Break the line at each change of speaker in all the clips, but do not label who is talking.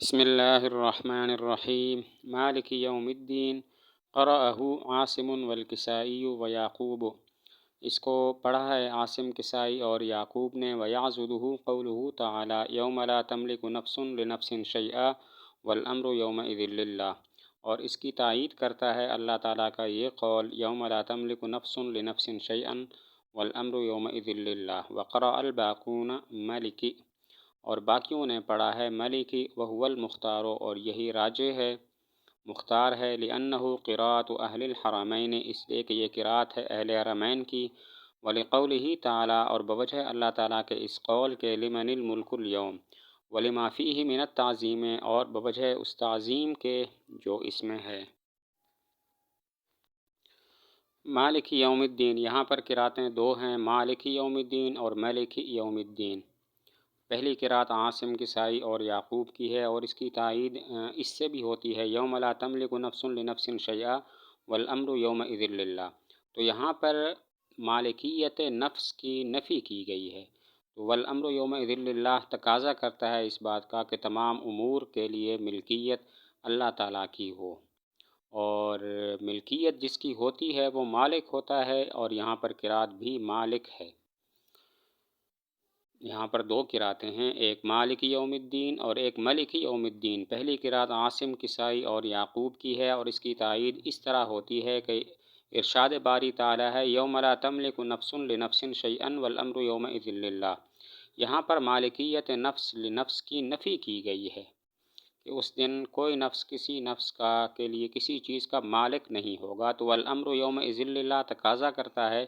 بسم اللہ الرحمن الرحیم مالک یوم الدین قرأہ عاصم والکسائی ویعقوب۔ اس کو پڑھا ہے عاصم، کسائی اور یعقوب نے۔ ویعضدہ قولہ تعالی یوم لا تملک نفس لنفس شیئا والامر یومئذ للہ، اور اس کی تائید کرتا ہے اللہ تعالیٰ کا یہ قول یوم لا تملک نفس لنفس شیئا والامر یومئذ للہ۔ وقرأ الباقون مالک، اور باقیوں نے پڑھا ہے ملکی وہو المختار، اور یہی راجح ہے، مختار ہے، لأنہ قراءۃ اہل الحرمین، اس لیے کہ یہ قراءت ہے اہل حرمین کی، ولقولہ تعالی، اور بوجہ اللہ تعالیٰ کے اس قول کے لمن الملک اليوم ولما فیہ من التعظیم، اور بوجہ اس تعظیم کے جو اس میں ہے۔ مالک یوم الدین، یہاں پر قراتیں دو ہیں، مالک یوم الدین اور ملک یوم الدین۔ پہلی قرات عاصم، کسائی اور یعقوب کی ہے، اور اس کی تائید اس سے بھی ہوتی ہے، یوم لا تملک نفس لنفس شیئا والامر یومئذ للہ۔ تو یہاں پر مالکیت نفس کی نفی کی گئی ہے، تو والامر یومئذ للہ تقاضا کرتا ہے اس بات کا کہ تمام امور کے لیے ملکیت اللہ تعالیٰ کی ہو، اور ملکیت جس کی ہوتی ہے وہ مالک ہوتا ہے، اور یہاں پر قرات بھی مالک ہے۔ یہاں پر دو قراتیں ہیں، ایک مالک یوم الدین اور ایک ملک یوم الدین۔ پہلی قرات عاصم، کسائی اور یعقوب کی ہے، اور اس کی تائید اس طرح ہوتی ہے کہ ارشاد باری تعالی ہے یوم لا تملک نفس لنفس شیئا والامر یومئذ للہ۔ یہاں پر مالکیت نفس لنفس کی نفی کی گئی ہے کہ اس دن کوئی نفس کسی نفس کے لیے کسی چیز کا مالک نہیں ہوگا، تو والامر یومئذ للہ تقاضا کرتا ہے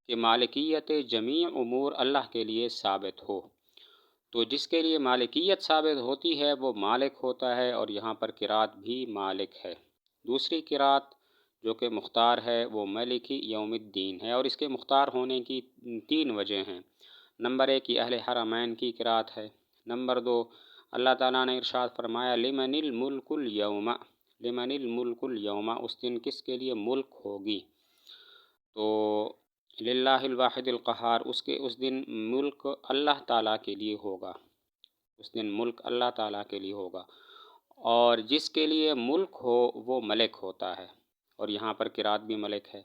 کہ مالکیت جمیع امور اللہ کے لیے ثابت ہو، تو جس کے لیے مالکیت ثابت ہوتی ہے وہ مالک ہوتا ہے، اور یہاں پر قرات بھی مالک ہے۔ دوسری قرات جو کہ مختار ہے وہ ملک یوم الدین ہے، اور اس کے مختار ہونے کی تین وجہ ہیں۔ نمبر ایک، یہ اہل حرمین کی قرات ہے۔ نمبر دو، اللہ تعالیٰ نے ارشاد فرمایا لمن الملک اليوم، لمن الملک اليوم، اس دن کس کے لیے ملک ہوگی، تو للہ الواحد القہار، اس دن ملک اللہ تعالیٰ کے لیے ہوگا، اس دن ملک اللہ تعالیٰ کے لیے ہوگا، اور جس کے لیے ملک ہو وہ ملک ہوتا ہے، اور یہاں پر قرات بھی ملک ہے۔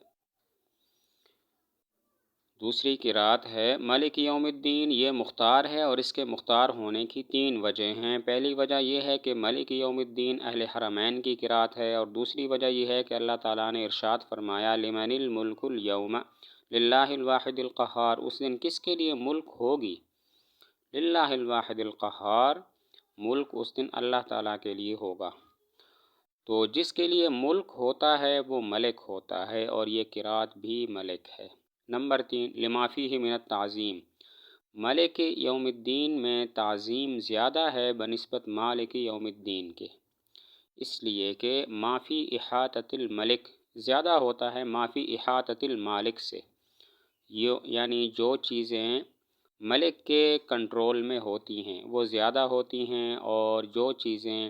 دوسری قرات ہے ملک یوم الدین، یہ مختار ہے، اور اس کے مختار ہونے کی تین وجہ ہیں۔ پہلی وجہ یہ ہے کہ ملک یوم الدین اہل حرمین کی قرات ہے، اور دوسری وجہ یہ ہے کہ اللہ تعالیٰ نے ارشاد فرمایا لمن الملک اليوم للہ الواحد القہار، اس دن کس کے لیے ملک ہوگی، للہ الواحد القہار، ملک اس دن اللہ تعالیٰ کے لیے ہوگا، تو جس کے لیے ملک ہوتا ہے وہ ملک ہوتا ہے، اور یہ قرات بھی ملک ہے۔ نمبر تین، لما فیہ من التعظیم، ملک یوم الدین میں تعظیم زیادہ ہے بنسبت مالک یوم الدین کے، اس لیے کہ ما فی احاطۃ الملک زیادہ ہوتا ہے ما فی احاطۃ المالک سے، یعنی جو چیزیں ملک کے کنٹرول میں ہوتی ہیں وہ زیادہ ہوتی ہیں، اور جو چیزیں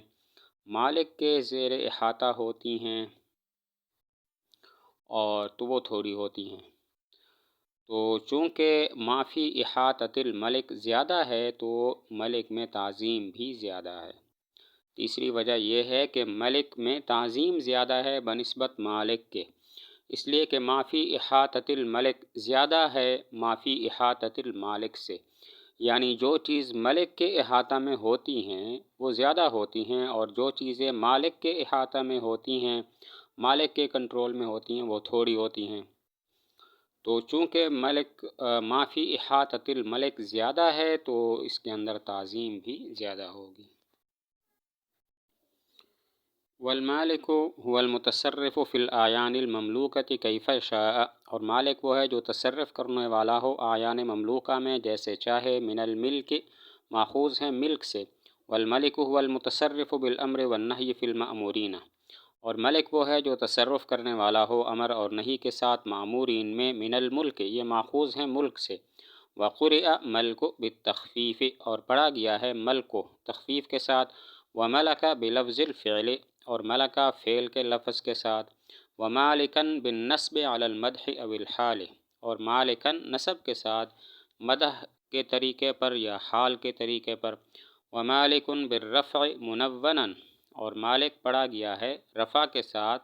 مالک کے زیر احاطہ ہوتی ہیں اور تو وہ تھوڑی ہوتی ہیں، تو چونکہ ما فی احاطۃ الملک زیادہ ہے تو ملک میں تعظیم بھی زیادہ ہے۔ تیسری وجہ یہ ہے کہ ملک میں تعظیم زیادہ ہے بنسبت مالک کے، اس لیے کہ ما فی احاطۃ الملک زیادہ ہے ما فی احاطۃ المالک سے، یعنی جو چیز ملک کے احاطہ میں ہوتی ہیں وہ زیادہ ہوتی ہیں، اور جو چیزیں مالک کے احاطہ میں ہوتی ہیں، مالک کے کنٹرول میں ہوتی ہیں، وہ تھوڑی ہوتی ہیں، تو چونکہ ملک ما فی احاطۃ الملک زیادہ ہے تو اس کے اندر تعظیم بھی زیادہ ہوگی۔ والمالک هو المتصرف فی الاعیان المملوکۃ کیف شاء، اور مالک وہ ہے جو تصرف کرنے والا ہو اعیان مملوکہ میں جیسے چاہے، من الملک ماخوذ ہیں ملک سے، والملک هو المتصرف بالامر والنہی فی المأمورین، اور ملک وہ ہے جو تصرف کرنے والا ہو امر اور نہی کے ساتھ مأمورین میں، من الملک یہ ماخوذ ہیں ملک سے، وقرئ ملک بالتخفیف، اور پڑھا گیا ہے ملک کو تخفیف کے ساتھ، وملک بلفظ الفعل، اور ملکہ فعل کے لفظ کے ساتھ، ومالکن بالنسب علی المدح او الحال، اور مالکن نسب کے ساتھ مدح کے طریقے پر یا حال کے طریقے پر، ومالک بالرفع منونا، اور مالک پڑھا گیا ہے رفع کے ساتھ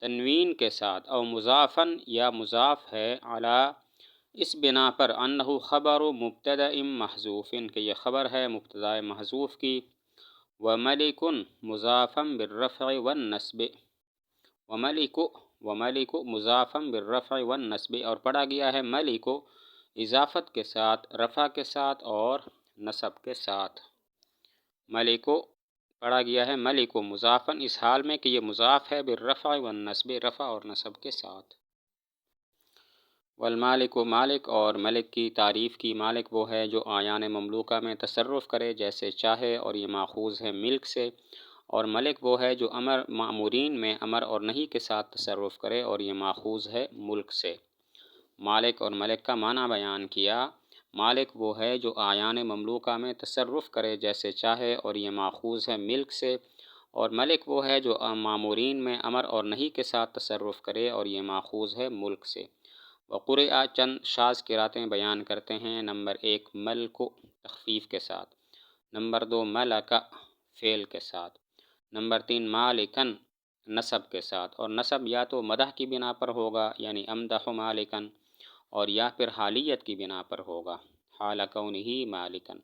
تنوین کے ساتھ، او مضافن یا مضاف ہے علی اس بنا پر انہ خبر مبتدأ محذوف کہ یہ خبر ہے مبتدا محذوف کی، وملک مضافا بالرفع والنصب، وملک مضافا بالرفع والنصب، اور پڑھا گیا ہے ملک اضافت کے ساتھ، رفع کے ساتھ اور نصب کے ساتھ۔ ملک پڑھا گیا ہے ملک مضافن، اس حال میں کہ یہ مضاف ہے بالرفع والنصب، رفع اور نصب کے ساتھ۔ والمالک مالک، اور ملک کی تعریف کی، مالک وہ ہے جو اعیان مملوکہ میں تصرف کرے جیسے چاہے، اور یہ ماخوذ ہے ملک سے، اور ملک وہ ہے جو امر مأمورین میں امر اور نہیں کے ساتھ تصرف کرے، اور یہ ماخوذ ہے ملک سے۔ مالک اور ملک کا معنی بیان کیا۔ مالک وہ ہے جو اعیان مملوکہ میں تصرف کرے جیسے چاہے، اور یہ ماخوذ ہے ملک سے، اور ملک وہ ہے جو مامورین میں امر اور نہیں کے ساتھ تصرف کرے، اور یہ ماخوذ ہے ملک سے۔ وقرئ، چند شاذ قراتیں بیان کرتے ہیں۔ نمبر 1 ملک تخفیف کے ساتھ، نمبر 2 ملک فعل کے ساتھ، نمبر 3 مالکن نصب کے ساتھ، اور نصب یا تو مدح کی بنا پر ہوگا یعنی امدح مالکن، اور یا پھر حالیت کی بنا پر ہوگا حال کونہ مالکن،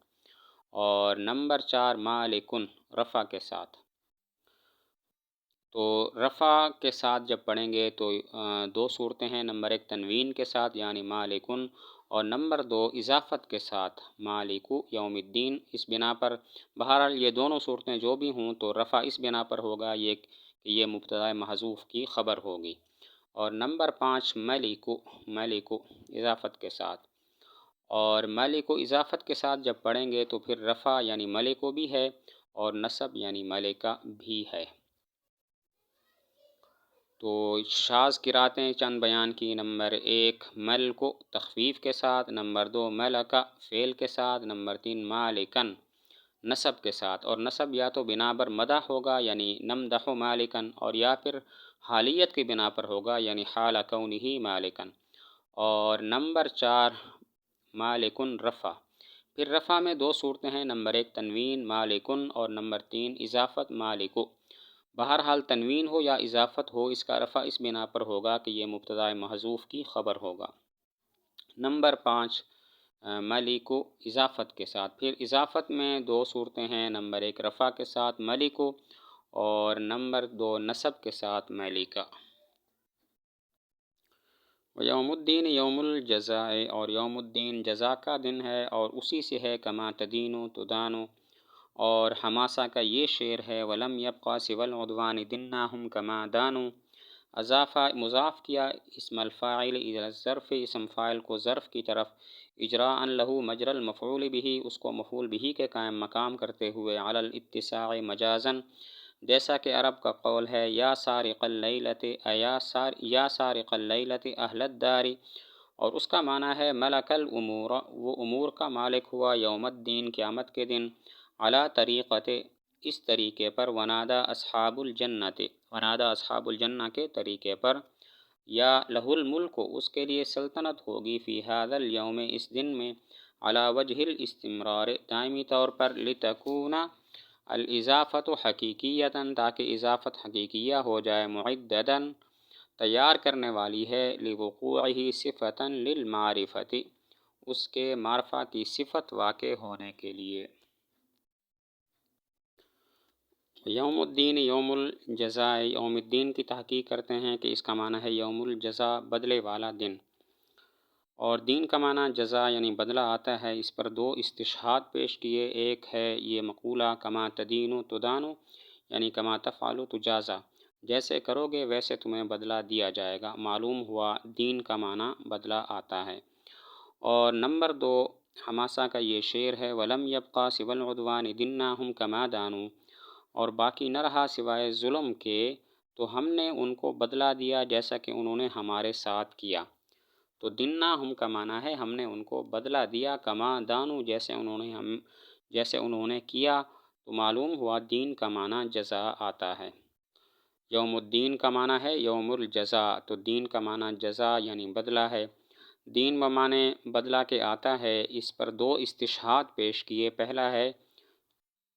اور نمبر 4 مالکن رفع کے ساتھ۔ تو رفع کے ساتھ جب پڑھیں گے تو دو صورتیں ہیں، نمبر 1 تنوین کے ساتھ یعنی مالکن، اور نمبر 2 اضافت کے ساتھ مالک یوم الدین، اس بنا پر بہرحال یہ دونوں صورتیں جو بھی ہوں تو رفع اس بنا پر ہوگا یہ کہ یہ مبتدا محذوف کی خبر ہوگی۔ اور نمبر 5 ملک اضافت کے ساتھ، اور ملک اضافت کے ساتھ جب پڑھیں گے تو پھر رفع یعنی ملک بھی ہے اور نصب یعنی ملکہ بھی ہے۔ تو شاذ قراتیں چند بیان کی، نمبر 1 ملک تخفیف کے ساتھ، نمبر 2 ملک فعل کے ساتھ، نمبر 3 مالکن نصب کے ساتھ، اور نصب یا تو بنا بر مدح ہوگا یعنی نمدح مالکن، اور یا پھر حالیت کی بنا پر ہوگا یعنی حال کونہ مالکن، اور نمبر 4 مالکن رفع۔ پھر رفع میں دو صورتیں ہیں، نمبر 1 تنوین مالکن، اور نمبر 3 اضافت مالک۔ بہرحال تنوین ہو یا اضافت ہو، اس کا رفع اس بنا پر ہوگا کہ یہ مبتدا محذوف کی خبر ہوگا۔ نمبر 5 ملک اضافت کے ساتھ، پھر اضافت میں دو صورتیں ہیں، نمبر 1 رفع کے ساتھ ملک، اور نمبر 2 نصب کے ساتھ ملکہ۔ یوم الدین یوم الجزاء، اور یوم الدین جزا کا دن ہے اور اسی سے ہے کما تدین تدان، اور حماسہ کا یہ شعر ہے ولم یبقى سوى العدوان دناہم کما دانوا، اضافہ مضاف کیا اسم الفاعل الی الظرف، اسم فاعل کو ظرف کی طرف، اجراء لہ مجرى المفعول به، اس کو مفعول به کے قائم مقام کرتے ہوئے، علی الاتساع مجازا، جیسا کہ عرب کا قول ہے یا سارق اللیلۃ یا سارق اللیلۃ اہل الدار، اور اس کا معنی ہے ملک الامور، وہ امور کا مالک ہوا یوم الدین قیامت کے دن، علی طریقت اس طریقے پر، ونادا اصحاب الجنت، ونادا اصحاب الجنہ کے طریقے پر، یا لہ الملک، اس کے لیے سلطنت ہوگی، فی ھذا الیوم اس دن میں، علی وجہ الاستمرار دائمی طور پر، لتکون الاضافت حقیقیتاً تاکہ اضافت حقیقیہ ہو جائے، معدداً تیار کرنے والی ہے، لوقوعہ صفۃ للمعرفۃ اس کے معرفہ کی صفت واقع ہونے کے لیے۔ یوم الدین یوم الجزاء، یوم الدین کی تحقیق کرتے ہیں کہ اس کا معنی ہے یوم الجزاء بدلے والا دن، اور دین کا معنی جزا یعنی بدلہ آتا ہے۔ اس پر دو استشہاد پیش کیے، ایک ہے یہ مقولہ کما تدین تدان یعنی کما تفعل تجازا، جیسے کرو گے ویسے تمہیں بدلہ دیا جائے گا، معلوم ہوا دین کا معنی بدلہ آتا ہے۔ اور نمبر 2 حماسہ کا یہ شعر ہے ولم یبقى سوى العدوان دناہم کما دانوا، اور باقی نہ رہا سوائے ظلم کے تو ہم نے ان کو بدلہ دیا جیسا کہ انہوں نے ہمارے ساتھ کیا۔ تو دناہم کا معنی ہے ہم نے ان کو بدلہ دیا، کما دانو جیسے انہوں نے کیا، تو معلوم ہوا دین کا معنی جزا آتا ہے۔ یوم الدین کا معنی ہے یوم الجزا، تو دین کا معنی جزا یعنی بدلہ ہے، دین بمعنی بدلہ کے آتا ہے۔ اس پر دو استشہاد پیش کیے، پہلا ہے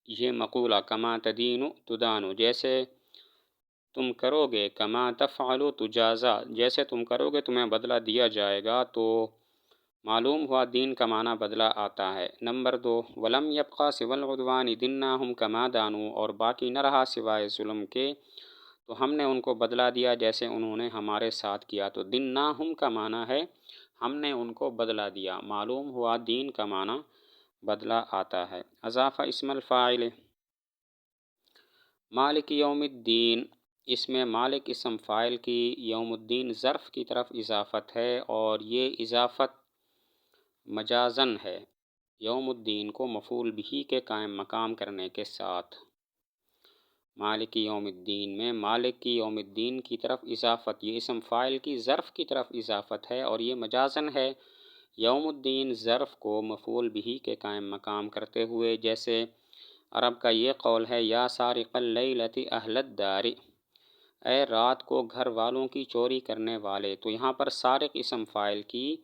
یہ مقولہ کما تدین تدان، جیسے تم کرو گے، کما تفعل تجازا، جیسے تم کرو گے تمہیں بدلہ دیا جائے گا۔ تو معلوم ہوا دین کا معنی بدلہ آتا ہے۔ نمبر 2، ولم یبقى سوى العدوان دناہم کما دانو، اور باقی نہ رہا سوائے ظلم کے تو ہم نے ان کو بدلہ دیا جیسے انہوں نے ہمارے ساتھ کیا۔ تو دناہم کا معنی ہے ہم نے ان کو بدلہ دیا، معلوم ہوا دین کا معنی بدلہ آتا ہے۔ اضافہ اسم الفاعل مالک یوم الدین، اس میں مالک اسم فاعل کی، یوم الدین ظرف کی طرف اضافت ہے، اور یہ اضافت مجازن ہے یوم الدین کو مفعول بہ کے قائم مقام کرنے کے ساتھ۔ مالک یوم الدین میں مالک کی یوم الدین کی طرف اضافت، یہ اسم فاعل کی ظرف کی طرف اضافت ہے، اور یہ مجازن ہے یوم الدین ظرف کو مفعول بہ کے قائم مقام کرتے ہوئے، جیسے عرب کا یہ قول ہے یا سارق اللیلۃ اہل الدار، اے رات کو گھر والوں کی چوری کرنے والے۔ تو یہاں پر سارق اسم فاعل کی،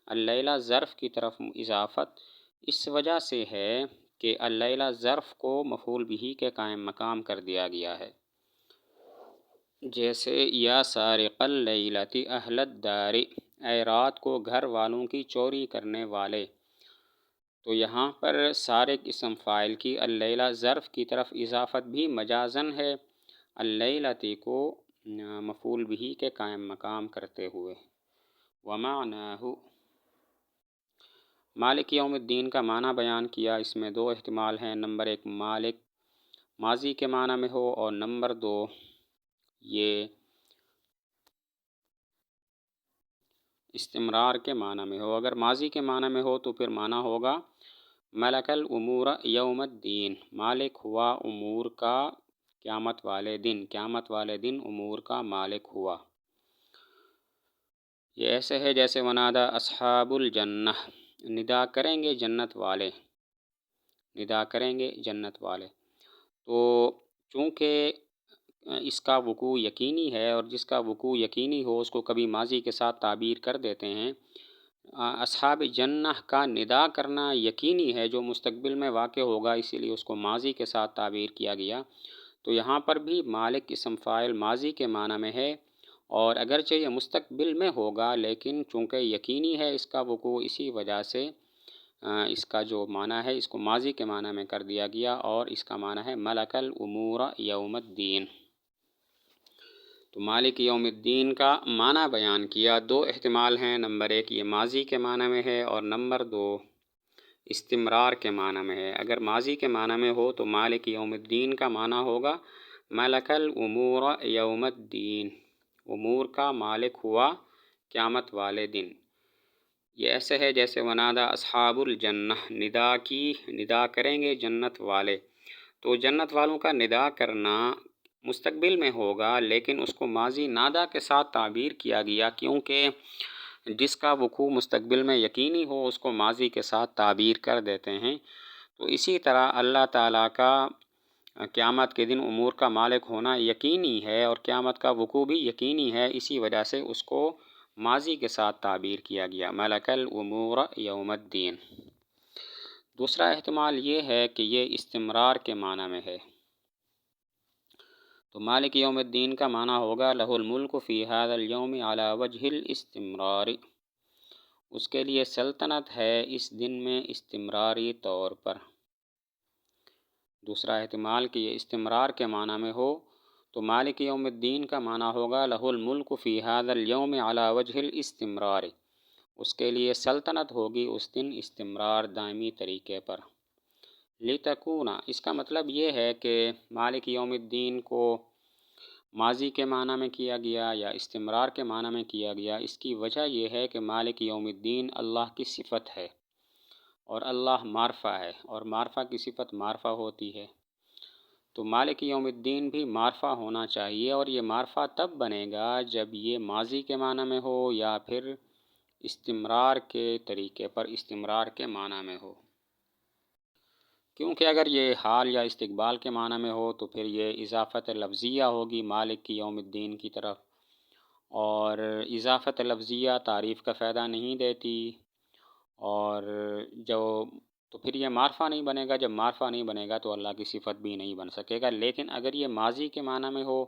اللیلہ ظرف کی طرف اضافت اس وجہ سے ہے کہ اللیلہ ظرف کو مفعول بہ کے قائم مقام کر دیا گیا ہے، جیسے یا سارق اللیلۃ اہل الدار، اے رات کو گھر والوں کی چوری کرنے والے۔ تو یہاں پر سارق اسم فاعل کی اللیلہ ظرف کی طرف اضافت بھی مجازن ہے اللیلۃ کو مفعول بہ کے قائم مقام کرتے ہوئے۔ ومعناہ، مالک یوم الدین کا معنی بیان کیا، اس میں دو احتمال ہیں۔ نمبر 1 مالک ماضی کے معنی میں ہو، اور نمبر 2 یہ استمرار کے معنی میں ہو۔ اگر ماضی کے معنی میں ہو تو پھر معنی ہوگا ملک الامور یوم الدین، مالک ہوا امور کا قیامت والے دن، قیامت والے دن امور کا مالک ہوا۔ یہ ایسے ہے جیسے ونادا اصحاب الجنہ، ندا کریں گے جنت والے، ندا کریں گے جنت والے۔ تو چونکہ اس کا وقوع یقینی ہے، اور جس کا وقوع یقینی ہو اس کو کبھی ماضی کے ساتھ تعبیر کر دیتے ہیں۔ اصحاب جنہ کا ندا کرنا یقینی ہے جو مستقبل میں واقع ہوگا، اسی لیے اس کو ماضی کے ساتھ تعبیر کیا گیا۔ تو یہاں پر بھی مالک اسم فاعل ماضی کے معنی میں ہے، اور اگرچہ یہ مستقبل میں ہوگا لیکن چونکہ یقینی ہے اس کا وقوع، اسی وجہ سے اس کا جو معنی ہے اس کو ماضی کے معنی میں کر دیا گیا، اور اس کا معنی ہے ملک الامور یوم الدین۔ تو مالک یوم الدین کا معنی بیان کیا، دو احتمال ہیں۔ نمبر 1 یہ ماضی کے معنی میں ہے، اور نمبر 2 استمرار کے معنی میں ہے۔ اگر ماضی کے معنی میں ہو تو مالک یوم الدین کا معنی ہوگا ملک الامور یوم الدین، امور کا مالک ہوا قیامت والے دن۔ یہ ایسے ہے جیسے ونادا اصحاب الجنہ، ندا کریں گے جنت والے۔ تو جنت والوں کا ندا کرنا مستقبل میں ہوگا، لیکن اس کو ماضی نادا کے ساتھ تعبیر کیا گیا، کیونکہ جس کا وقوع مستقبل میں یقینی ہو اس کو ماضی کے ساتھ تعبیر کر دیتے ہیں۔ تو اسی طرح اللہ تعالیٰ کا قیامت کے دن امور کا مالک ہونا یقینی ہے، اور قیامت کا وقوع بھی یقینی ہے، اسی وجہ سے اس کو ماضی کے ساتھ تعبیر کیا گیا، ملک الامور یوم الدین۔ دوسرا احتمال یہ ہے کہ یہ استمرار کے معنی میں ہے۔ تو مالک یوم الدین کا معنی ہوگا لہ الملک فی ھذا الیوم علی وجہ الاستمرار، اس کے لیے سلطنت ہے اس دن میں استمراری طور پر۔ دوسرا احتمال کہ یہ استمرار کے معنی میں ہو، تو مالک یوم الدین کا معنی ہوگا لہ الملک فی ھذا الیوم علی وجہ الاستمرار، اس کے لیے سلطنت ہوگی اس دن استمرار دائمی طریقے پر۔ لِتَکُونَ، اس کا مطلب یہ ہے کہ مالک یوم الدین کو ماضی کے معنی میں کیا گیا یا استمرار کے معنی میں کیا گیا، اس کی وجہ یہ ہے کہ مالک یوم الدین اللہ کی صفت ہے، اور اللہ معرفہ ہے، اور معرفہ کی صفت معرفہ ہوتی ہے۔ تو مالک یوم الدین بھی معرفہ ہونا چاہیے، اور یہ معرفہ تب بنے گا جب یہ ماضی کے معنی میں ہو یا پھر استمرار کے طریقے پر، استمرار کے معنی میں ہو۔ کیونکہ اگر یہ حال یا استقبال کے معنی میں ہو تو پھر یہ اضافت لفظیہ ہوگی مالک کی یوم الدین کی طرف، اور اضافت لفظیہ تعریف کا فائدہ نہیں دیتی، اور جو تو پھر یہ معرفہ نہیں بنے گا. جب معرفہ نہیں بنے گا تو اللہ کی صفت بھی نہیں بن سکے گا. لیکن اگر یہ ماضی کے معنی میں ہو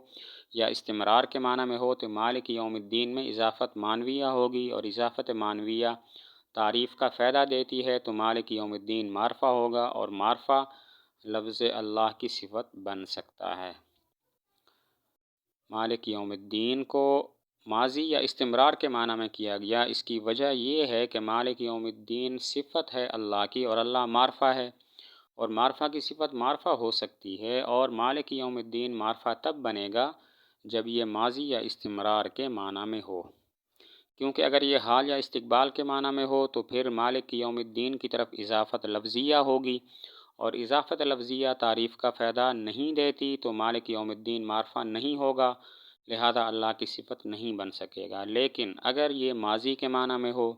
یا استمرار کے معنی میں ہو تو مالک یوم الدین میں اضافت معنویہ ہوگی، اور اضافت معنویہ تعریف کا فائدہ دیتی ہے، تو مالک یوم الدین معرفہ ہوگا، اور معرفہ لفظ اللہ کی صفت بن سکتا ہے. مالک یوم الدین کو ماضی یا استمرار کے معنی میں کیا گیا. اس کی وجہ یہ ہے کہ مالک یوم الدین صفت ہے اللہ کی، اور اللہ معرفہ ہے، اور معرفہ کی صفت معرفہ ہو سکتی ہے، اور مالک یوم الدین معرفہ تب بنے گا جب یہ ماضی یا استمرار کے معنی میں ہو. کیونکہ اگر یہ حال یا استقبال کے معنی میں ہو تو پھر مالک یوم الدین کی طرف اضافت لفظیہ ہوگی، اور اضافت لفظیہ تعریف کا فائدہ نہیں دیتی، تو مالک یوم الدین معرفہ نہیں ہوگا، لہذا اللہ کی صفت نہیں بن سکے گا. لیکن اگر یہ ماضی کے معنی میں ہو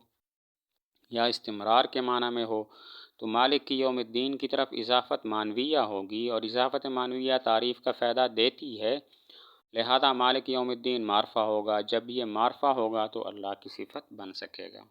یا استمرار کے معنی میں ہو تو مالک کی یوم الدین کی طرف اضافت معنویہ ہوگی، اور اضافت معنویہ تعریف کا فائدہ دیتی ہے، لہذا مالک یوم الدین معرفہ ہوگا. جب یہ معرفہ ہوگا تو اللہ کی صفت بن سکے گا.